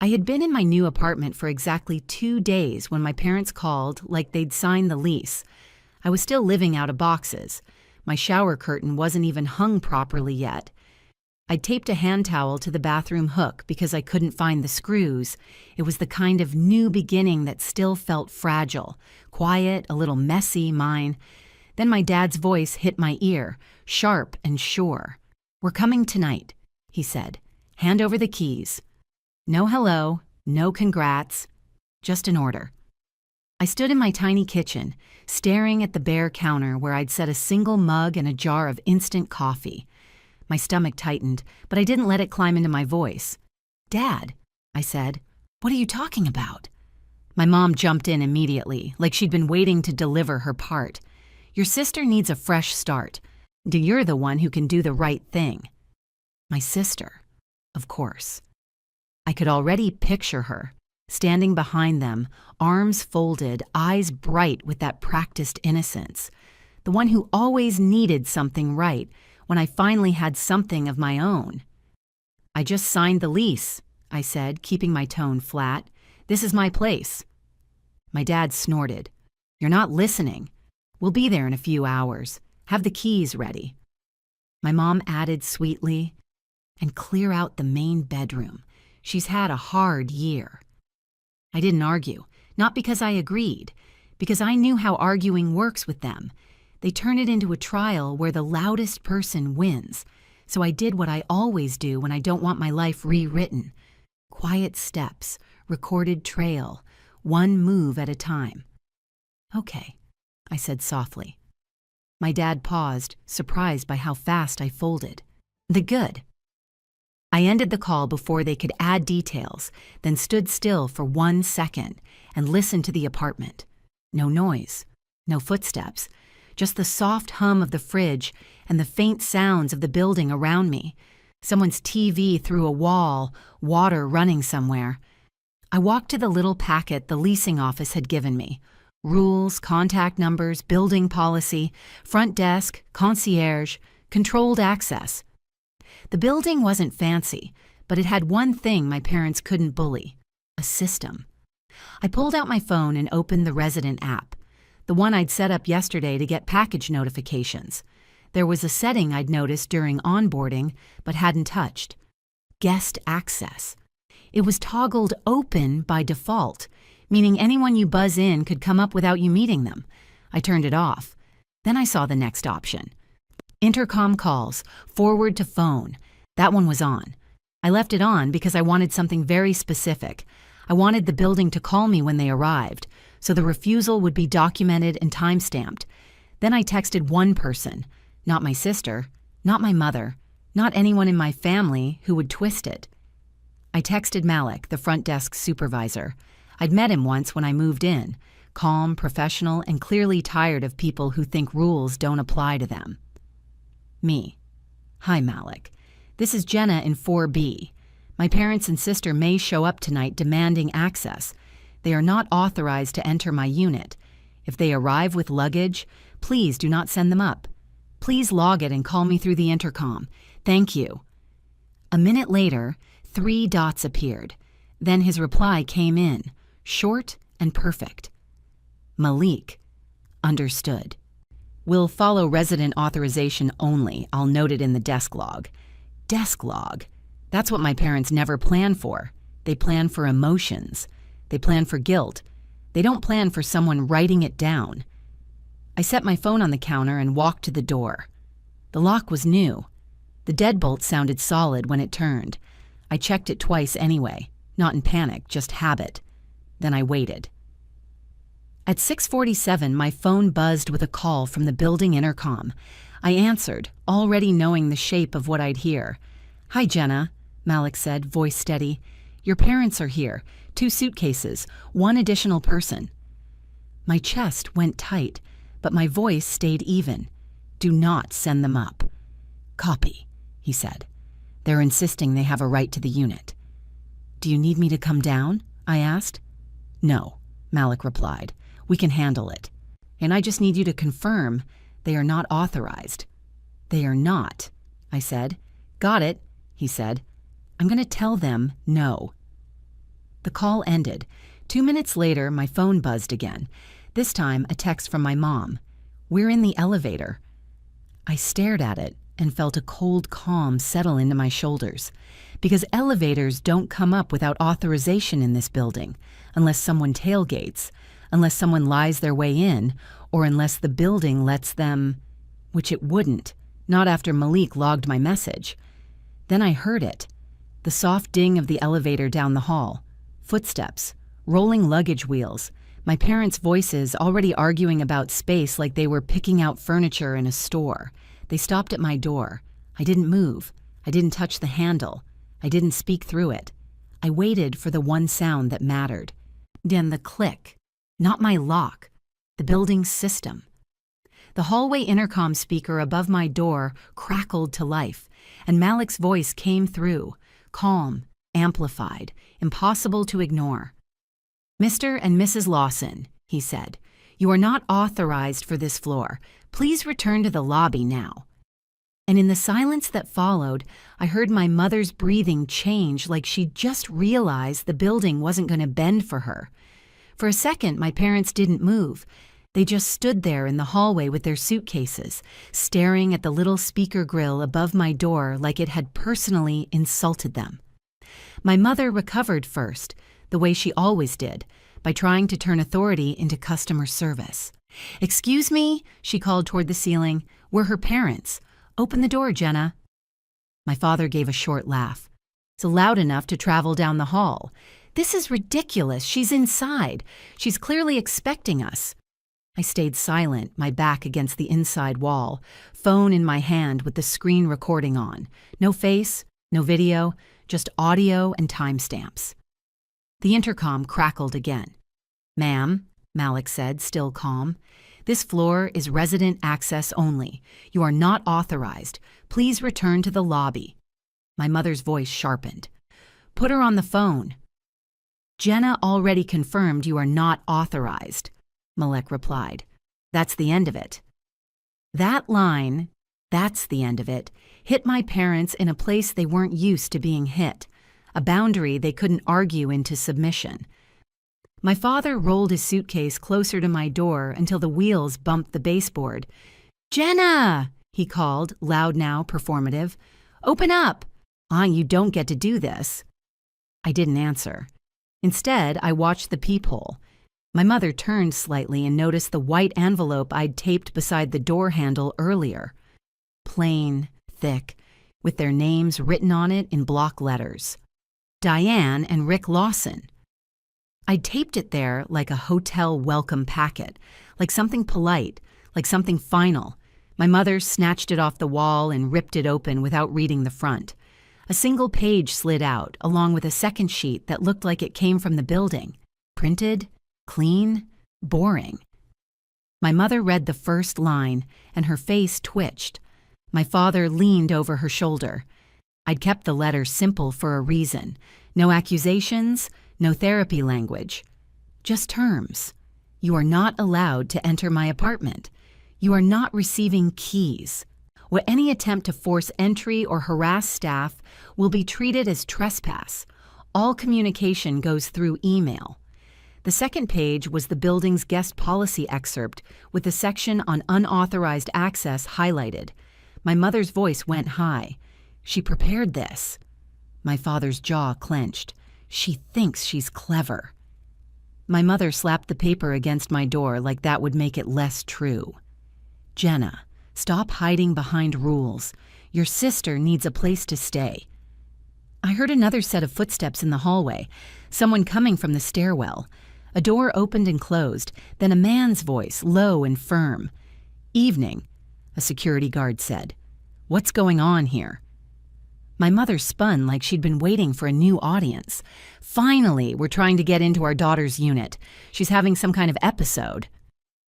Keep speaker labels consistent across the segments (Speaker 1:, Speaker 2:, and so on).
Speaker 1: I had been in my new apartment for exactly 2 days when my parents called like they'd signed the lease. I was still living out of boxes. My shower curtain wasn't even hung properly yet. I'd taped a hand towel to the bathroom hook because I couldn't find the screws. It was the kind of new beginning that still felt fragile, quiet, a little messy, mine. Then my dad's voice hit my ear, sharp and sure. "We're coming tonight," he said. "Hand over the keys." No hello, no congrats, just an order. I stood in my tiny kitchen, staring at the bare counter where I'd set a single mug and a jar of instant coffee. My stomach tightened, but I didn't let it climb into my voice. "Dad," I said, "what are you talking about?" My mom jumped in immediately, like she'd been waiting to deliver her part. "Your sister needs a fresh start. You're the one who can do the right thing." My sister, of course. I could already picture her, standing behind them, arms folded, eyes bright with that practiced innocence. The one who always needed something right when I finally had something of my own. "I just signed the lease," I said, keeping my tone flat. "This is my place." My dad snorted. "You're not listening. We'll be there in a few hours. Have the keys ready." My mom added sweetly, "And clear out the main bedroom. She's had a hard year." I didn't argue, not because I agreed, because I knew how arguing works with them. They turn it into a trial where the loudest person wins. So I did what I always do when I don't want my life rewritten. Quiet steps, recorded trail, one move at a time. "Okay," I said softly. My dad paused, surprised by how fast I folded. "The good." I ended the call before they could add details, then stood still for 1 second and listened to the apartment. No noise, no footsteps, just the soft hum of the fridge and the faint sounds of the building around me. Someone's TV through a wall, water running somewhere. I walked to the little packet the leasing office had given me. Rules, contact numbers, building policy, front desk, concierge, controlled access. The building wasn't fancy, but it had one thing my parents couldn't bully: a system. I pulled out my phone and opened the resident app, the one I'd set up yesterday to get package notifications. There was a setting I'd noticed during onboarding but hadn't touched: guest access. It was toggled open by default, meaning anyone you buzz in could come up without you meeting them. I turned it off. Then I saw the next option: intercom calls, forward to phone. That one was on. I left it on because I wanted something very specific. I wanted the building to call me when they arrived, so the refusal would be documented and time-stamped. Then I texted one person, not my sister, not my mother, not anyone in my family who would twist it. I texted Malik, the front desk supervisor. I'd met him once when I moved in, calm, professional, and clearly tired of people who think rules don't apply to them. Me. "Hi, Malik. This is Jenna in 4B. My parents and sister may show up tonight demanding access. They are not authorized to enter my unit. If they arrive with luggage, please do not send them up. Please log it and call me through the intercom. Thank you." A minute later, 3 dots appeared. Then his reply came in, short and perfect. "Malik. Understood. Will follow resident authorization only. I'll note it in the desk log." Desk log. That's what my parents never plan for. They plan for emotions. They plan for guilt. They don't plan for someone writing it down. I set my phone on the counter and walked to the door. The lock was new. The deadbolt sounded solid when it turned. I checked it twice anyway, not in panic, just habit. Then I waited. At 6:47, my phone buzzed with a call from the building intercom. I answered, already knowing the shape of what I'd hear. "Hi, Jenna," Malik said, voice steady. "Your parents are here. 2 suitcases, 1 additional person." My chest went tight, but my voice stayed even. "Do not send them up." "Copy," he said. "They're insisting they have a right to the unit." "Do you need me to come down?" I asked. "No," Malik replied. "We can handle it. And I just need you to confirm they are not authorized." "They are not," I said. "Got it," he said. "I'm going to tell them no." The call ended. 2 minutes later, my phone buzzed again. This time, a text from my mom. "We're in the elevator." I stared at it and felt a cold calm settle into my shoulders. Because elevators don't come up without authorization in this building, unless someone tailgates, unless someone lies their way in, or unless the building lets them, which it wouldn't, not after Malik logged my message. Then I heard it, the soft ding of the elevator down the hall, footsteps, rolling luggage wheels, my parents' voices already arguing about space like they were picking out furniture in a store. They stopped at my door. I didn't move. I didn't touch the handle. I didn't speak through it. I waited for the one sound that mattered. Then the click. Not my lock. The building's system. The hallway intercom speaker above my door crackled to life, and Malik's voice came through, calm, amplified, impossible to ignore. "Mr. and Mrs. Lawson," he said, "you are not authorized for this floor. Please return to the lobby now." And in the silence that followed, I heard my mother's breathing change like she'd just realized the building wasn't going to bend for her. For a second, my parents didn't move. They just stood there in the hallway with their suitcases, staring at the little speaker grill above my door like it had personally insulted them. My mother recovered first, the way she always did, by trying to turn authority into customer service. "Excuse me," she called toward the ceiling. "We're her parents. Open the door, Jenna." My father gave a short laugh. "It's loud enough to travel down the hall. This is ridiculous. She's inside. She's clearly expecting us." I stayed silent, my back against the inside wall, phone in my hand with the screen recording on. No face, no video, just audio and timestamps. The intercom crackled again. "Ma'am," Malik said, still calm, "this floor is resident access only. You are not authorized. Please return to the lobby." My mother's voice sharpened. "Put her on the phone." "Jenna already confirmed you are not authorized," Malik replied. "That's the end of it." That line, "that's the end of it," hit my parents in a place they weren't used to being hit, a boundary they couldn't argue into submission. My father rolled his suitcase closer to my door until the wheels bumped the baseboard. "Jenna!" he called, loud now, performative. "Open up! You don't get to do this." I didn't answer. Instead, I watched the peephole. My mother turned slightly and noticed the white envelope I'd taped beside the door handle earlier. Plain, thick, with their names written on it in block letters. Diane and Rick Lawson. I'd taped it there like a hotel welcome packet, like something polite, like something final. My mother snatched it off the wall and ripped it open without reading the front. A single page slid out, along with a second sheet that looked like it came from the building. Printed, clean, boring. My mother read the first line, and her face twitched. My father leaned over her shoulder. I'd kept the letter simple for a reason. No accusations, no therapy language. Just terms. You are not allowed to enter my apartment. You are not receiving keys. Any attempt to force entry or harass staff will be treated as trespass. All communication goes through email. The second page was the building's guest policy excerpt with a section on unauthorized access highlighted. My mother's voice went high. "She prepared this." My father's jaw clenched. "She thinks she's clever." My mother slapped the paper against my door like that would make it less true. "Jenna, stop hiding behind rules. Your sister needs a place to stay." I heard another set of footsteps in the hallway, someone coming from the stairwell. A door opened and closed, then a man's voice, low and firm. "Evening," a security guard said. "What's going on here?" My mother spun like she'd been waiting for a new audience. "Finally, we're trying to get into our daughter's unit. She's having some kind of episode."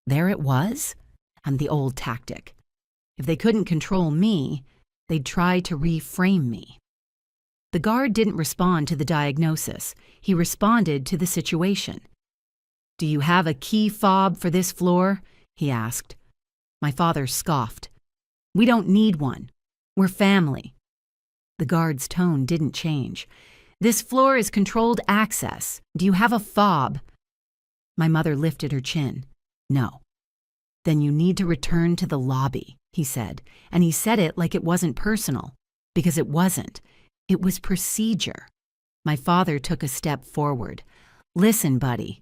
Speaker 1: There it was, and the old tactic. If they couldn't control me, they'd try to reframe me. The guard didn't respond to the diagnosis. He responded to the situation. "Do you have a key fob for this floor?" he asked. My father scoffed. "We don't need one. We're family." The guard's tone didn't change. This floor is controlled access. Do you have a fob? My mother lifted her chin. No. Then you need to return to the lobby, he said, and he said it like it wasn't personal, because it wasn't. It was procedure. My father took a step forward. Listen, buddy.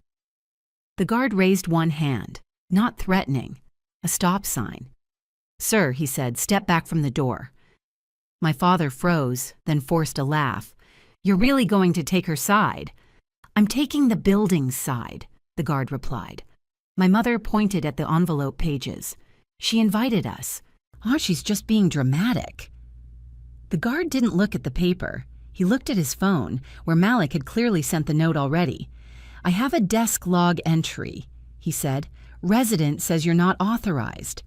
Speaker 1: The guard raised one hand, not threatening, a stop sign. Sir, he said, step back from the door. My father froze, then forced a laugh. You're really going to take her side? I'm taking the building's side, the guard replied. My mother pointed at the envelope pages. She invited us. Oh, she's just being dramatic. The guard didn't look at the paper. He looked at his phone, where Malik had clearly sent the note already. I have a desk log entry, he said. Resident says you're not authorized.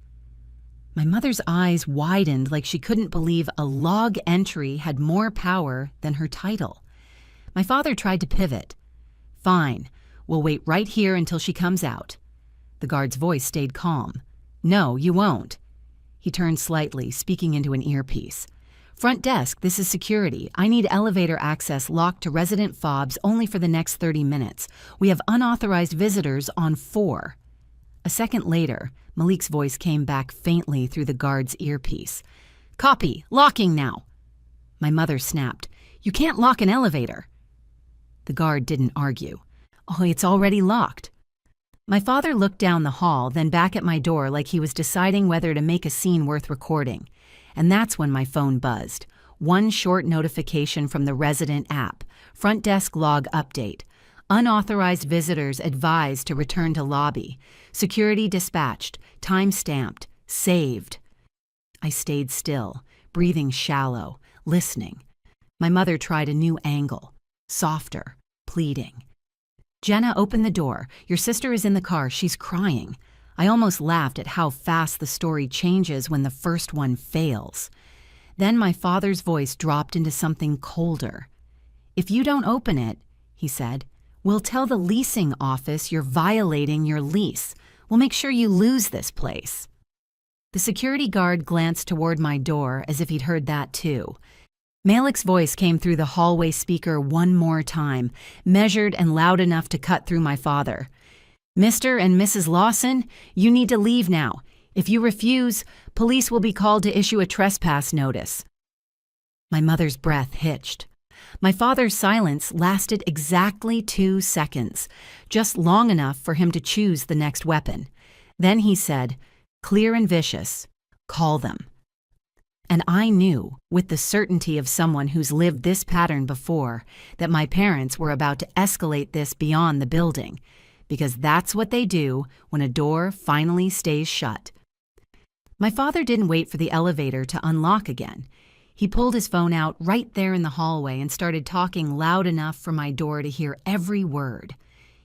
Speaker 1: My mother's eyes widened like she couldn't believe a log entry had more power than her title. My father tried to pivot. Fine, we'll wait right here until she comes out. The guard's voice stayed calm. No, you won't. He turned slightly, speaking into an earpiece. Front desk, this is security. I need elevator access locked to resident fobs only for the next 30 minutes. We have unauthorized visitors on 4. A second later, Malik's voice came back faintly through the guard's earpiece. Copy, locking now. My mother snapped. You can't lock an elevator. The guard didn't argue. Oh, it's already locked. My father looked down the hall, then back at my door like he was deciding whether to make a scene worth recording. And that's when my phone buzzed. One short notification from the resident app. Front desk log update. Unauthorized visitors advised to return to lobby. Security dispatched. Time stamped. Saved. I stayed still, breathing shallow, listening. My mother tried a new angle. Softer, pleading. Jenna, open the door. Your sister is in the car. She's crying. I almost laughed at how fast the story changes when the first one fails. Then my father's voice dropped into something colder. If you don't open it, he said, we'll tell the leasing office you're violating your lease. We'll make sure you lose this place. The security guard glanced toward my door as if he'd heard that too. Malik's voice came through the hallway speaker one more time, measured and loud enough to cut through my father. Mr. and Mrs. Lawson, you need to leave now. If you refuse, police will be called to issue a trespass notice. My mother's breath hitched. My father's silence lasted exactly 2 seconds, just long enough for him to choose the next weapon. Then he said, clear and vicious, call them. And I knew, with the certainty of someone who's lived this pattern before, that my parents were about to escalate this beyond the building, because that's what they do when a door finally stays shut. My father didn't wait for the elevator to unlock again. He pulled his phone out right there in the hallway and started talking loud enough for my door to hear every word.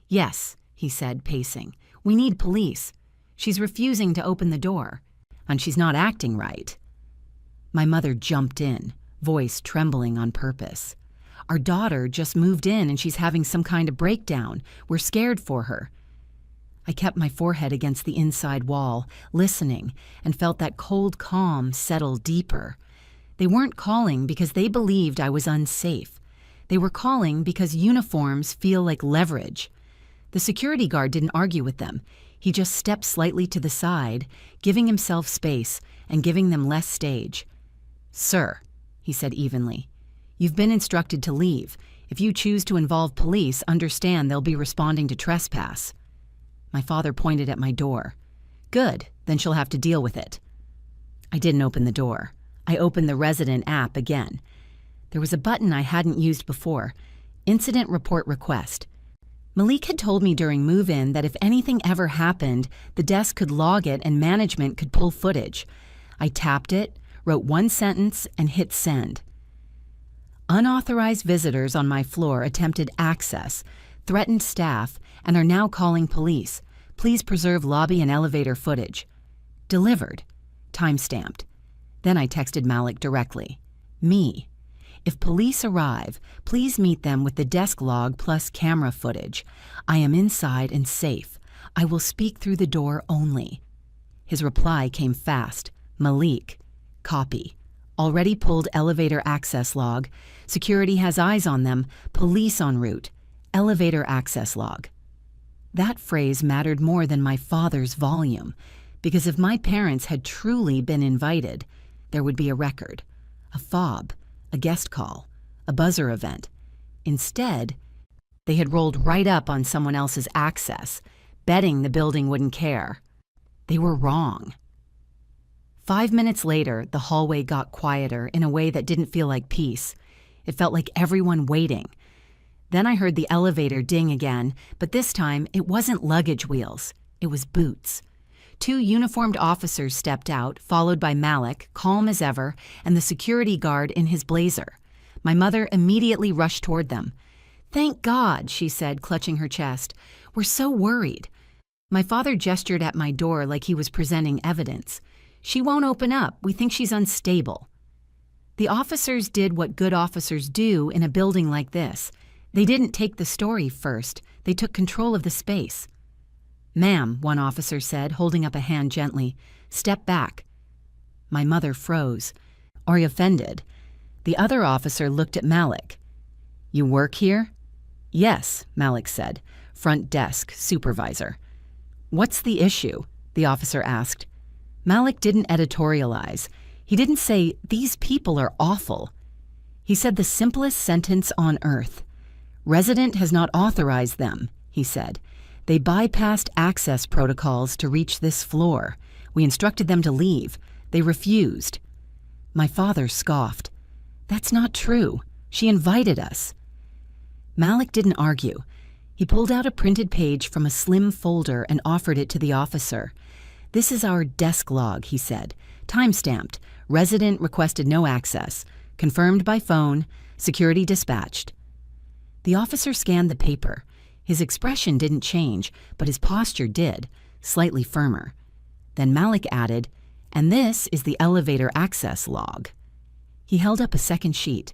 Speaker 1: Yes, he said, pacing. We need police. She's refusing to open the door, and she's not acting right. My mother jumped in, voice trembling on purpose. Our daughter just moved in and she's having some kind of breakdown. We're scared for her. I kept my forehead against the inside wall, listening, and felt that cold calm settle deeper. They weren't calling because they believed I was unsafe. They were calling because uniforms feel like leverage. The security guard didn't argue with them. He just stepped slightly to the side, giving himself space and giving them less stage. Sir, he said evenly, you've been instructed to leave. If you choose to involve police, understand they'll be responding to trespass. My father pointed at my door. Good, then she'll have to deal with it. I didn't open the door. I opened the resident app again. There was a button I hadn't used before. Incident report request. Malik had told me during move-in that if anything ever happened, the desk could log it and management could pull footage. I tapped it, wrote one sentence, and hit send. Unauthorized visitors on my floor attempted access, threatened staff, and are now calling police. Please preserve lobby and elevator footage. Delivered. Time-stamped. Then I texted Malik directly. Me. If police arrive, please meet them with the desk log plus camera footage. I am inside and safe. I will speak through the door only. His reply came fast. Malik. Copy. Already pulled elevator access log. Security has eyes on them. Police en route. Elevator access log. That phrase mattered more than my father's volume, because if my parents had truly been invited, there would be a record, a fob, a guest call, a buzzer event. Instead, they had rolled right up on someone else's access, betting the building wouldn't care. They were wrong. 5 minutes later, the hallway got quieter in a way that didn't feel like peace. It felt like everyone waiting. Then I heard the elevator ding again, but this time it wasn't luggage wheels. It was boots. 2 uniformed officers stepped out, followed by Malik, calm as ever, and the security guard in his blazer. My mother immediately rushed toward them. "Thank God," she said, clutching her chest. "We're so worried." My father gestured at my door like he was presenting evidence. "She won't open up. We think she's unstable." The officers did what good officers do in a building like this. They didn't take the story first. They took control of the space. "Ma'am," one officer said, holding up a hand gently, "step back." My mother froze. "Are you offended?" The other officer looked at Malik. "You work here?" "Yes," Malik said, "front desk, supervisor." "What's the issue?" the officer asked. Malik didn't editorialize. He didn't say, "These people are awful." He said the simplest sentence on earth. "Resident has not authorized them," he said. "They bypassed access protocols to reach this floor. We instructed them to leave. They refused." My father scoffed. "That's not true. She invited us." Malik didn't argue. He pulled out a printed page from a slim folder and offered it to the officer. "This is our desk log," he said. "Time-stamped. Resident requested no access. Confirmed by phone. Security dispatched." The officer scanned the paper. His expression didn't change, but his posture did, slightly firmer. Then Malik added, "And this is the elevator access log." He held up a second sheet.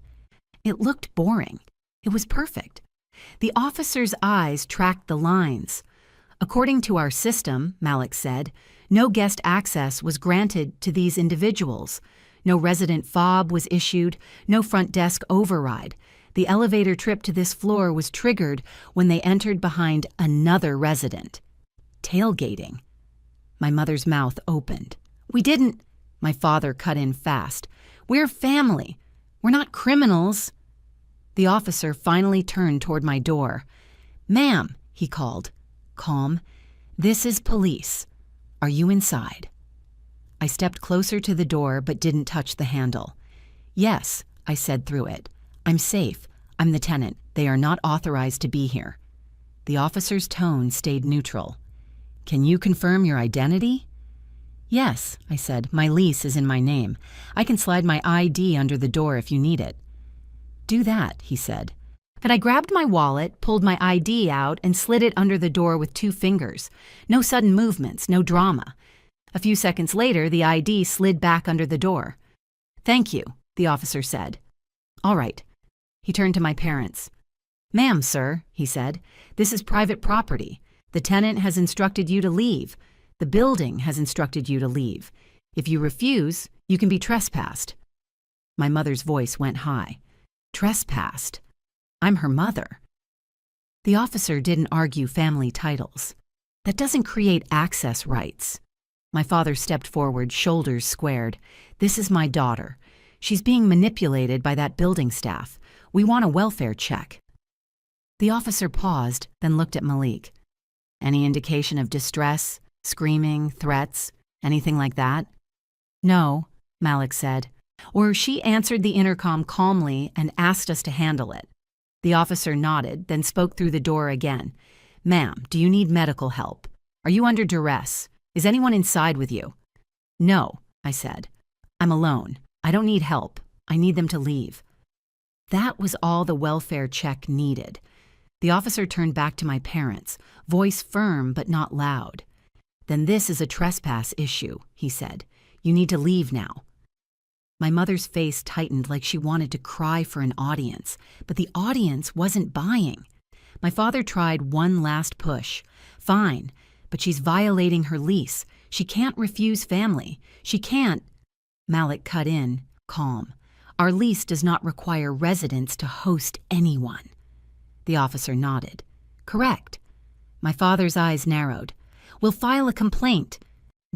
Speaker 1: It looked boring. It was perfect. The officer's eyes tracked the lines. "According to our system," Malik said, "no guest access was granted to these individuals. No resident fob was issued, no front desk override. The elevator trip to this floor was triggered when they entered behind another resident." Tailgating. My mother's mouth opened. "We didn't—" My father cut in fast. "We're family. We're not criminals." The officer finally turned toward my door. "Ma'am," he called, calm, "this is police. Are you inside?" I stepped closer to the door but didn't touch the handle. "Yes," I said through it. "I'm safe. I'm the tenant. They are not authorized to be here." The officer's tone stayed neutral. "Can you confirm your identity?" "Yes," I said. "My lease is in my name. I can slide my ID under the door if you need it." "Do that," he said. And I grabbed my wallet, pulled my ID out, and slid it under the door with 2 fingers. No sudden movements, no drama. A few seconds later, the ID slid back under the door. "Thank you," the officer said. "All right." He turned to my parents. "Ma'am, sir," he said, "this is private property. The tenant has instructed you to leave. The building has instructed you to leave. If you refuse, you can be trespassed." My mother's voice went high. "Trespassed? I'm her mother." The officer didn't argue family titles. That doesn't create access rights. My father stepped forward, shoulders squared. "This is my daughter. She's being manipulated by that building staff. We want a welfare check." The officer paused, then looked at Malik. "Any indication of distress, screaming, threats, anything like that?" "No," Malik said. Or she answered the intercom calmly and asked us to handle it. The officer nodded, then spoke through the door again. "Ma'am, do you need medical help? Are you under duress? Is anyone inside with you?" "No," I said. "I'm alone. I don't need help. I need them to leave." That was all the welfare check needed. The officer turned back to my parents, voice firm but not loud. "Then this is a trespass issue," he said. "You need to leave now." My mother's face tightened like she wanted to cry for an audience, but the audience wasn't buying. My father tried one last push. "Fine, but she's violating her lease. She can't refuse family. She can't—" Malik cut in. calm. Our lease does not require residents to host anyone. The officer nodded. Correct. My father's eyes narrowed. We'll file a complaint.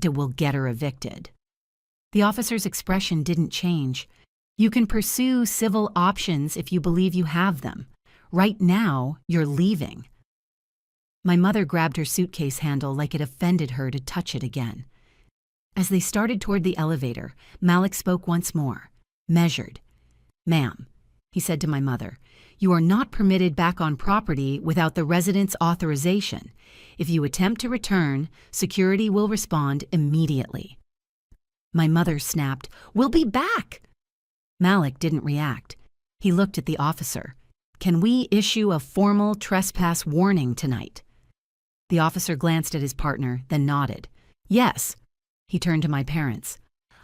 Speaker 1: We'll get her evicted. The officer's expression didn't change. You can pursue civil options if you believe you have them. Right now, you're leaving. My mother grabbed her suitcase handle like it offended her to touch it again. As they started toward the elevator, Malik spoke once more, measured. Ma'am, he said to my mother, you are not permitted back on property without the resident's authorization. If you attempt to return, security will respond immediately. My mother snapped, We'll be back! Malik didn't react. He looked at the officer. Can we issue a formal trespass warning tonight? The officer glanced at his partner, then nodded. Yes. He turned to my parents.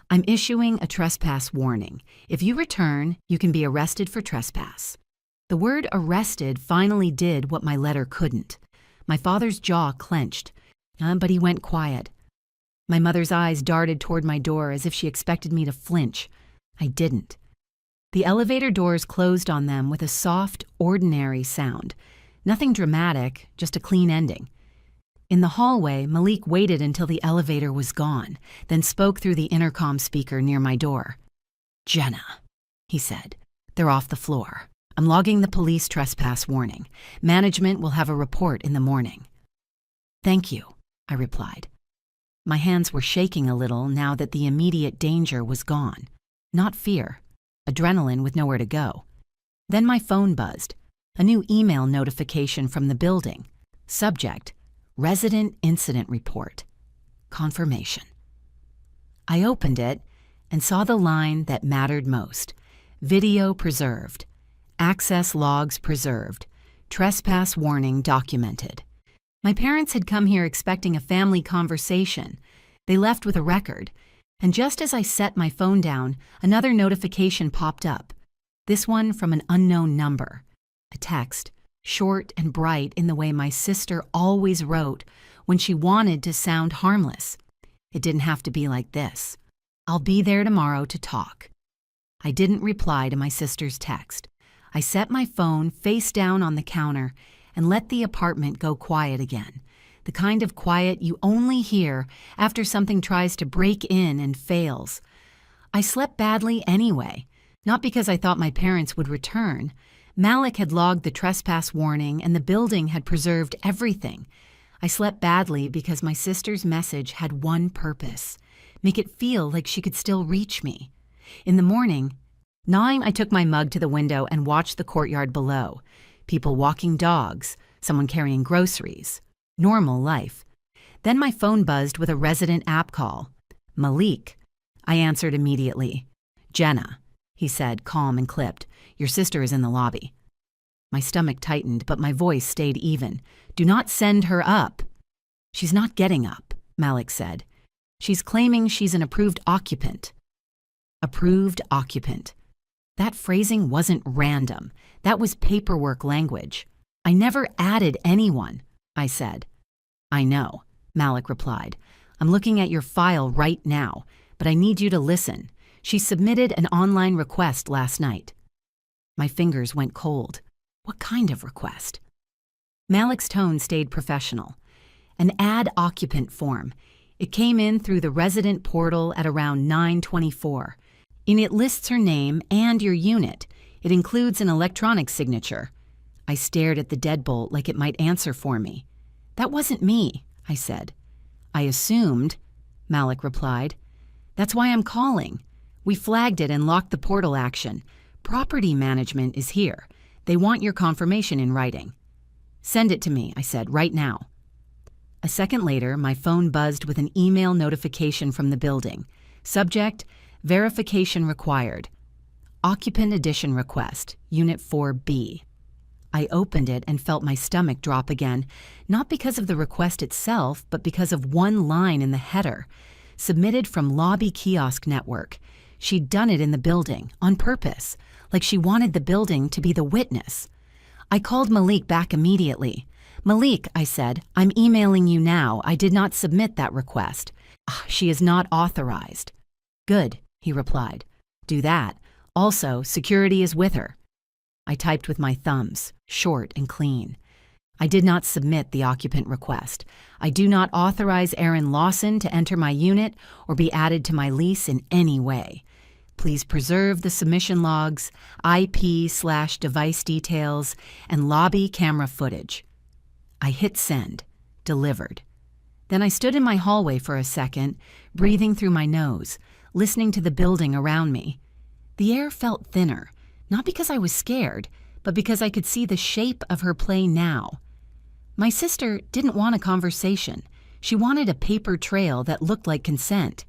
Speaker 1: I'm issuing a trespass warning. If you return, you can be arrested for trespass. The word arrested finally did what my letter couldn't. My father's jaw clenched, but he went quiet. My mother's eyes darted toward my door as if she expected me to flinch. I didn't. The elevator doors closed on them with a soft, ordinary sound. Nothing dramatic, just a clean ending. In the hallway, Malik waited until the elevator was gone, then spoke through the intercom speaker near my door. Jenna, he said, they're off the floor. I'm logging the police trespass warning. Management will have a report in the morning. Thank you, I replied. My hands were shaking a little now that the immediate danger was gone. Not fear, adrenaline with nowhere to go. Then my phone buzzed. A new email notification from the building. Subject, Resident Incident Report. Confirmation. I opened it and saw the line that mattered most. Video preserved. Access logs preserved. Trespass warning documented. My parents had come here expecting a family conversation. They left with a record. And just as I set my phone down, another notification popped up. This one from an unknown number. A text, short and bright in the way my sister always wrote when she wanted to sound harmless. It didn't have to be like this. I'll be there tomorrow to talk. I didn't reply to my sister's text. I set my phone face down on the counter and let the apartment go quiet again. The kind of quiet you only hear after something tries to break in and fails. I slept badly anyway, not because I thought my parents would return. Malik had logged the trespass warning and the building had preserved everything. I slept badly because my sister's message had one purpose: make it feel like she could still reach me. In the morning, I took my mug to the window and watched the courtyard below. People walking dogs, someone carrying groceries. Normal life. Then my phone buzzed with a resident app call. Malik. I answered immediately. Jenna, he said, calm and clipped. Your sister is in the lobby. My stomach tightened, but my voice stayed even. Do not send her up. She's not getting up, Malik said. She's claiming she's an approved occupant. Approved occupant. That phrasing wasn't random. That was paperwork language. I never added anyone, I said. I know, Malik replied. I'm looking at your file right now, but I need you to listen. She submitted an online request last night. My fingers went cold. What kind of request? Malik's tone stayed professional. An add occupant form. It came in through the resident portal at around 9:24. And it lists her name and your unit. It includes an electronic signature. I stared at the deadbolt like it might answer for me. That wasn't me, I said. I assumed, Malik replied. That's why I'm calling. We flagged it and locked the portal action. Property management is here. They want your confirmation in writing. Send it to me, I said, right now. A second later, my phone buzzed with an email notification from the building. Subject, verification required. Occupant addition request, Unit 4B. I opened it and felt my stomach drop again, not because of the request itself, but because of one line in the header. Submitted from Lobby Kiosk Network. She'd done it in the building, on purpose, like she wanted the building to be the witness. I called Malik back immediately. Malik, I said, I'm emailing you now. I did not submit that request. She is not authorized. Good, he replied. Do that. Also, security is with her. I typed with my thumbs, short and clean. I did not submit the occupant request. I do not authorize Aaron Lawson to enter my unit or be added to my lease in any way. Please preserve the submission logs, IP/device details, and lobby camera footage. I hit send. Delivered. Then I stood in my hallway for a second, breathing through my nose, listening to the building around me. The air felt thinner, not because I was scared, but because I could see the shape of her play now. My sister didn't want a conversation. She wanted a paper trail that looked like consent.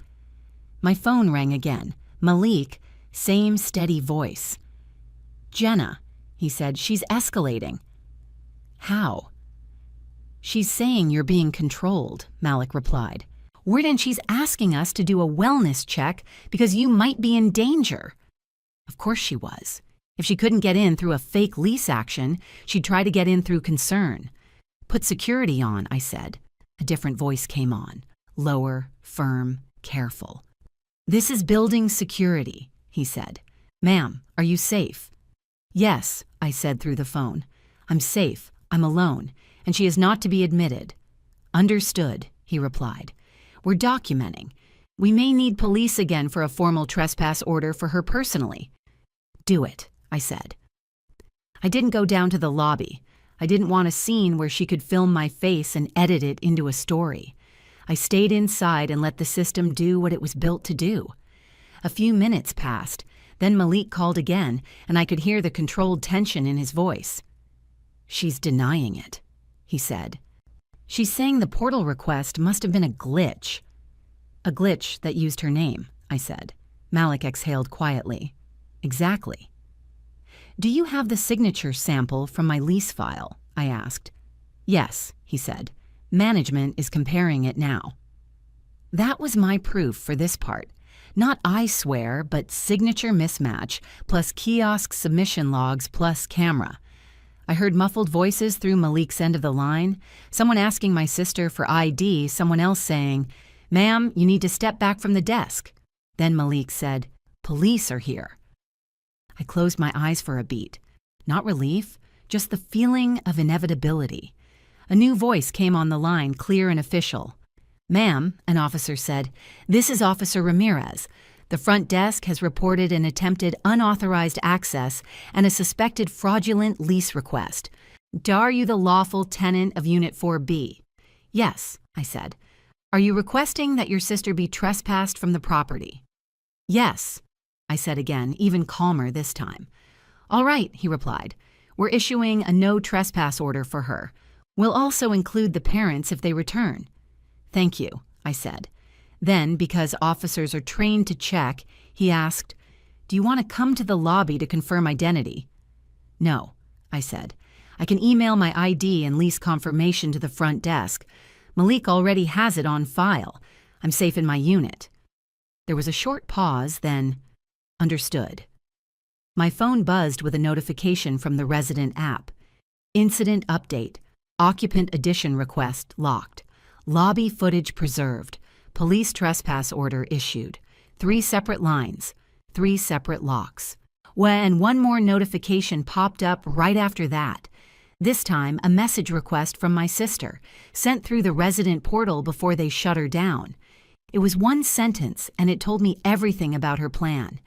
Speaker 1: My phone rang again. Malik, same steady voice. "Jenna," he said, "she's escalating." "How?" "She's saying you're being controlled," Malik replied. "Word and she's asking us to do a wellness check because you might be in danger." Of course she was. If she couldn't get in through a fake lease action, she'd try to get in through concern. "Put security on," I said. A different voice came on, lower, firm, careful. "This is building security," he said. "Ma'am, are you safe?" "Yes," I said through the phone. "I'm safe. I'm alone, and she is not to be admitted." "Understood," he replied. "We're documenting. We may need police again for a formal trespass order for her personally." "Do it," I said. I didn't go down to the lobby. I didn't want a scene where she could film my face and edit it into a story. I stayed inside and let the system do what it was built to do. A few minutes passed. Then Malik called again, and I could hear the controlled tension in his voice. "She's denying it," he said. "She's saying the portal request must have been a glitch." "A glitch that used her name," I said. Malik exhaled quietly. "Exactly." "Do you have the signature sample from my lease file?" I asked. "Yes," he said. "Management is comparing it now." That was my proof for this part. Not "I swear," but signature mismatch, plus kiosk submission logs, plus camera. I heard muffled voices through Malik's end of the line, someone asking my sister for ID, someone else saying, "Ma'am, you need to step back from the desk." Then Malik said, "Police are here." I closed my eyes for a beat. Not relief, just the feeling of inevitability. A new voice came on the line, clear and official. "Ma'am," an officer said, "this is Officer Ramirez. The front desk has reported an attempted unauthorized access and a suspected fraudulent lease request. Are you the lawful tenant of Unit 4B? "Yes," I said. "Are you requesting that your sister be trespassed from the property?" "Yes," I said again, even calmer this time. "All right," he replied. "We're issuing a no trespass order for her. We'll also include the parents if they return." "Thank you," I said. Then, because officers are trained to check, he asked, "Do you want to come to the lobby to confirm identity?" "No," I said. "I can email my ID and lease confirmation to the front desk. Malik already has it on file. I'm safe in my unit." There was a short pause, then, "Understood." My phone buzzed with a notification from the resident app. Incident update. Occupant addition request locked. Lobby footage preserved. Police trespass order issued. 3 separate lines. 3 separate locks. And one more notification popped up right after that. This time, a message request from my sister, sent through the resident portal before they shut her down. It was 1 sentence, and it told me everything about her plan.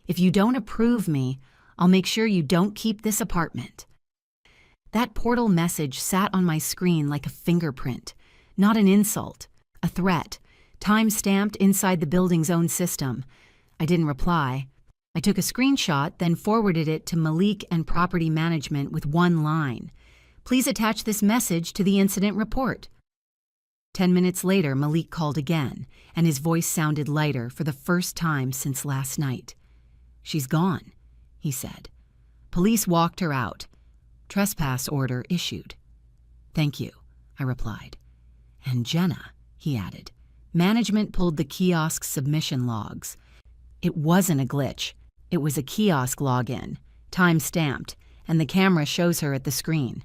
Speaker 1: "If you don't approve me, I'll make sure you don't keep this apartment." That portal message sat on my screen like a fingerprint. Not an insult, a threat, time-stamped inside the building's own system. I didn't reply. I took a screenshot, then forwarded it to Malik and property management with 1 line. "Please attach this message to the incident report." 10 minutes later, Malik called again, and his voice sounded lighter for the first time since last night. "She's gone," he said. "Police walked her out. Trespass order issued." "Thank you," I replied. "And Jenna," he added. "Management pulled the kiosk submission logs. It wasn't a glitch. It was a kiosk login, time-stamped, and the camera shows her at the screen."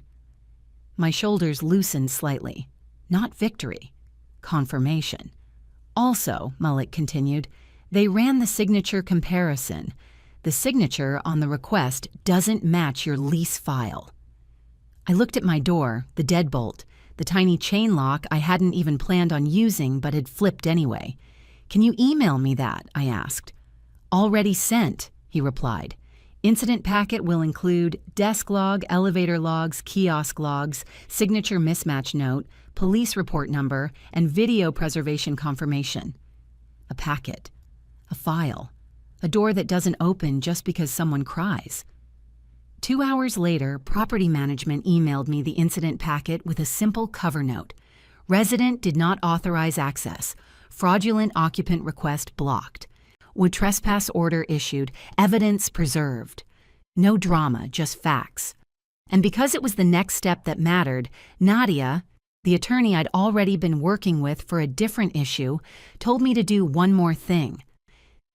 Speaker 1: My shoulders loosened slightly. Not victory. Confirmation. "Also," Malik continued, They ran the signature comparison. The signature on the request doesn't match your lease file. I looked at my door, the deadbolt, the tiny chain lock I hadn't even planned on using but had flipped anyway. "Can you email me that?" I asked. "Already sent," he replied. "Incident packet will include desk log, elevator logs, kiosk logs, signature mismatch note, police report number, and video preservation confirmation." A packet. A file. A door that doesn't open just because someone cries. 2 hours later, property management emailed me the incident packet with a simple cover note. "Resident did not authorize access. Fraudulent occupant request blocked. Would trespass order issued. Evidence preserved." No drama, just facts. And because it was the next step that mattered, Nadia, the attorney I'd already been working with for a different issue, told me to do one more thing.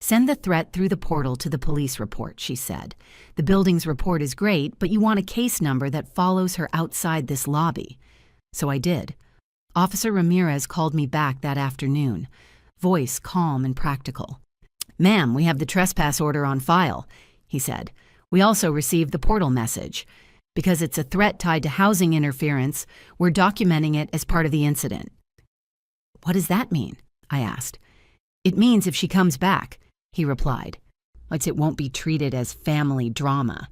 Speaker 1: "Send the threat through the portal to the police report," she said. "The building's report is great, but you want a case number that follows her outside this lobby." So I did. Officer Ramirez called me back that afternoon, voice calm and practical. "Ma'am, we have the trespass order on file," he said. "We also received the portal message. Because it's a threat tied to housing interference, we're documenting it as part of the incident." "What does that mean?" I asked. "It means if she comes back," he replied. "It won't be treated as family drama.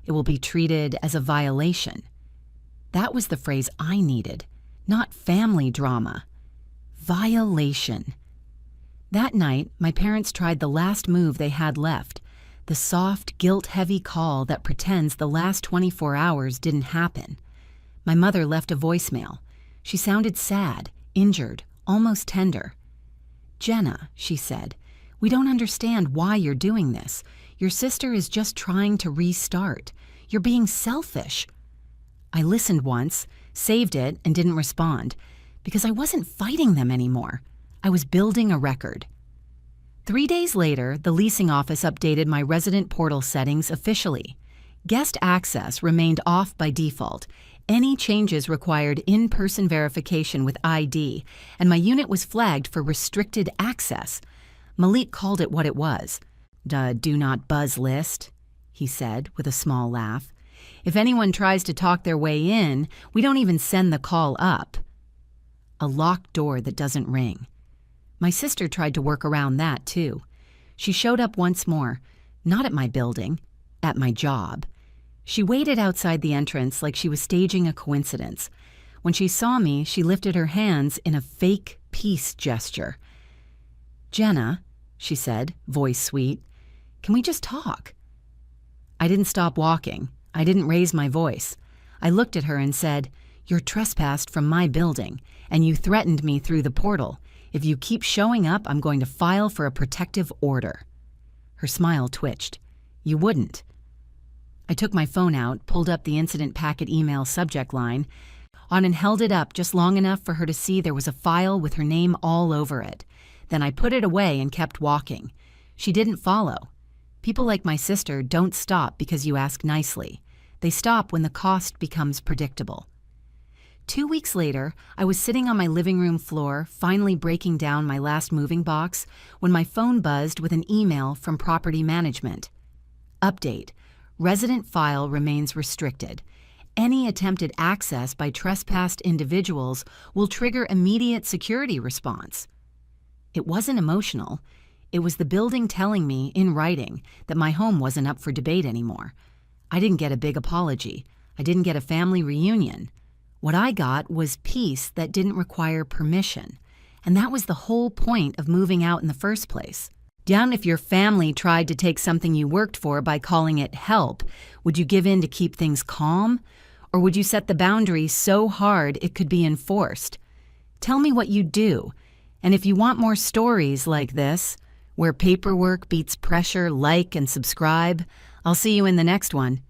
Speaker 1: It will be treated as a violation." That was the phrase I needed, not family drama. Violation. That night, my parents tried the last move they had left, the soft, guilt-heavy call that pretends the last 24 hours didn't happen. My mother left a voicemail. She sounded sad, injured, almost tender. "Jenna," she said, "we don't understand why you're doing this. Your sister is just trying to restart. You're being selfish." I listened once, saved it, and didn't respond, because I wasn't fighting them anymore. I was building a record. 3 days later, the leasing office updated my resident portal settings officially. Guest access remained off by default. Any changes required in-person verification with ID, and my unit was flagged for restricted access. Malik called it what it was. "The do not buzz list," he said with a small laugh. "If anyone tries to talk their way in, we don't even send the call up." A locked door that doesn't ring. My sister tried to work around that, too. She showed up once more, not at my building, at my job. She waited outside the entrance like she was staging a coincidence. When she saw me, she lifted her hands in a fake peace gesture. "Jenna," she said, voice sweet, "can we just talk?" I didn't stop walking. I didn't raise my voice. I looked at her and said, "You're trespassed from my building, and you threatened me through the portal. If you keep showing up, I'm going to file for a protective order." Her smile twitched. "You wouldn't." I took my phone out, pulled up the incident packet email subject line, and held it up just long enough for her to see there was a file with her name all over it. Then I put it away and kept walking. She didn't follow. People like my sister don't stop because you ask nicely. They stop when the cost becomes predictable. 2 weeks later, I was sitting on my living room floor, finally breaking down my last moving box, when my phone buzzed with an email from property management. Update. Resident file remains restricted. Any attempted access by trespassed individuals will trigger immediate security response. It wasn't emotional. It was the building telling me, in writing, that my home wasn't up for debate anymore. I didn't get a big apology. I didn't get a family reunion. What I got was peace that didn't require permission. And that was the whole point of moving out in the first place. Down if your family tried to take something you worked for by calling it help, would you give in to keep things calm? Or would you set the boundary so hard it could be enforced? Tell me what you'd do. And if you want more stories like this, where paperwork beats pressure, like and subscribe, I'll see you in the next one.